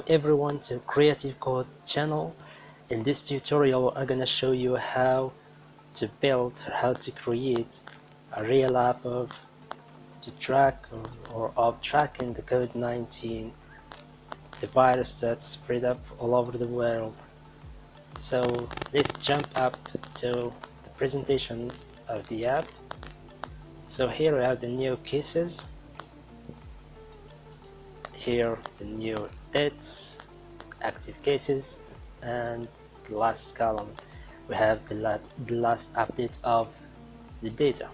everyone to Creative Code channel. In this tutorial I'm gonna show you how to build or how to create a real app of to track or of tracking the COVID-19, the virus that spread up all over the world. So let's jump up to the presentation of the app. So here we have the new cases, here the new dates, active cases, and the last column we have the last update of the data.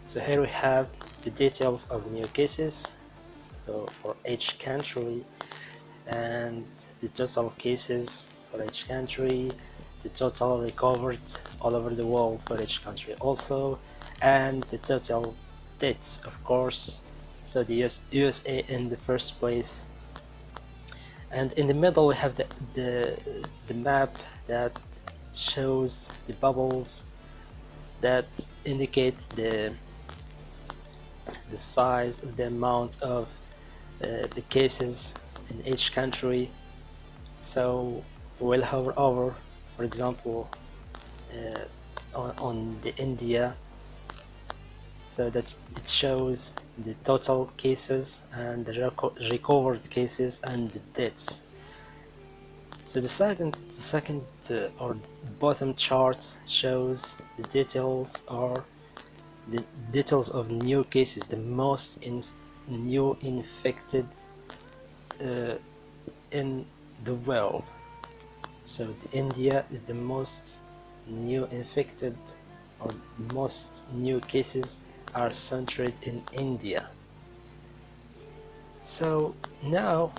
So here we have the details of new cases, so for each country, and the total cases for each country, the total recovered all over the world for each country also, and the total deaths, of course. So the USA in the first place, and in the middle we have the map that shows the bubbles that indicate the size of the amount of the cases in each country. So we'll hover over, for example, on the India, so that it shows the total cases and the recovered cases and the deaths. So the second or bottom chart shows the details of new cases, the most new infected in the world. So India is the most new infected, or most new cases are centered in India. So now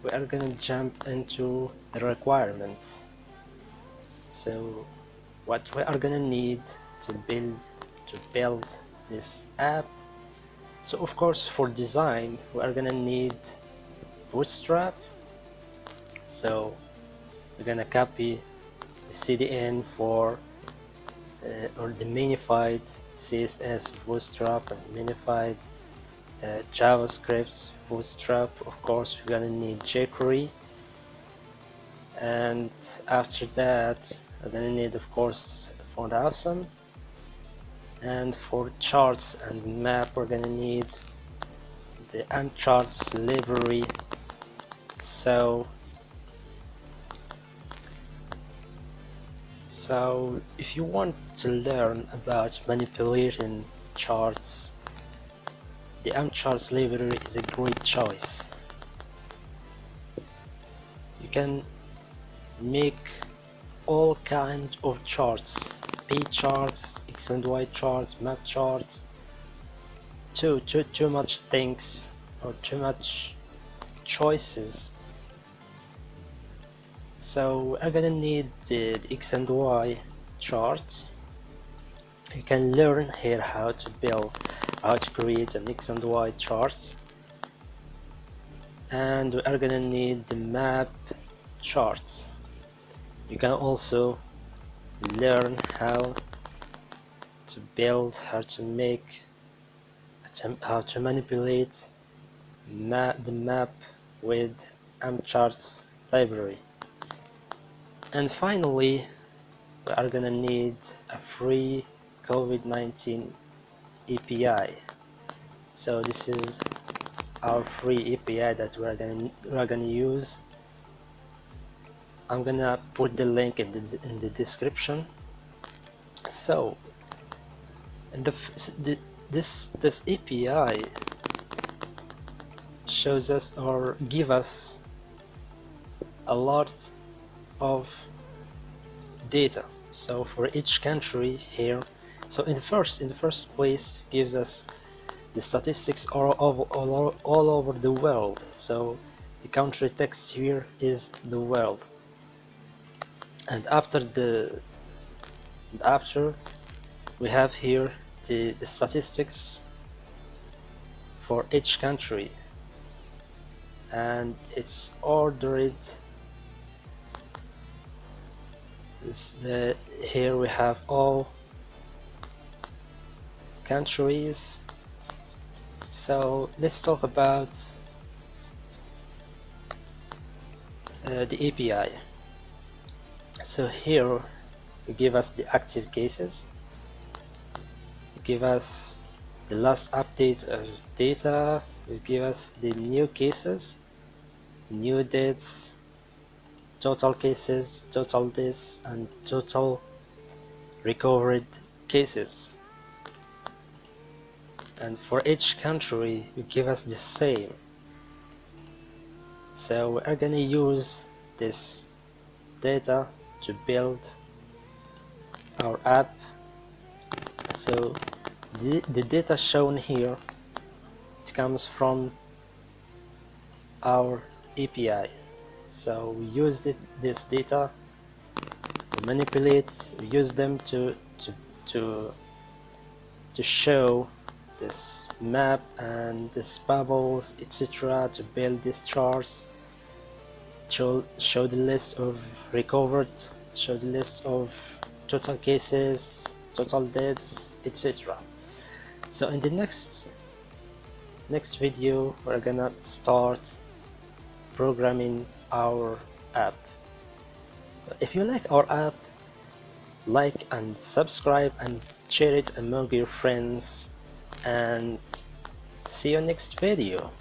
we are going to jump into the requirements. So what we are going to need to build this app. So of course, for design we are going to need Bootstrap. So we're going to copy the CDN for or the minified CSS Bootstrap and minified JavaScript Bootstrap. Of course, we're gonna need JQuery, and after that we're gonna need, of course, font awesome, and for charts and map we're gonna need the Amcharts library. So if you want to learn about manipulating charts, the Amcharts library is a great choice. You can make all kinds of charts, P charts, X and Y charts, map charts, too much things or too much choices. So I'm gonna need the X and Y charts. You can learn here how to create an X and Y charts, and we are gonna need the map charts. You can also learn how to manipulate the map with Amcharts library. And finally, we are gonna need a free COVID-19 API. So this is our free API that we're gonna use. I'm gonna put the link in the description. So, and this API shows us or give us a lot of data. So for each country here, so in the first place gives us the statistics all over the world. So the country text here is the world, and after we have here the statistics for each country, and it's ordered. Here we have all countries. So let's talk about the API. So here we give us the active cases, give us the last update of data, will give us the new cases, new dates, total cases, total this, and total recovered cases. And for each country we give us the same. So we are gonna use this data to build our app. So the data shown here, it comes from our API. So we use this data, we manipulate, we use them to show this map and this bubbles, etc., to build these charts, show the list of recovered, show the list of total cases, total deaths, etc. So in the next video we're gonna start programming our app. So if you like our app, like and subscribe and share it among your friends, and see you next video.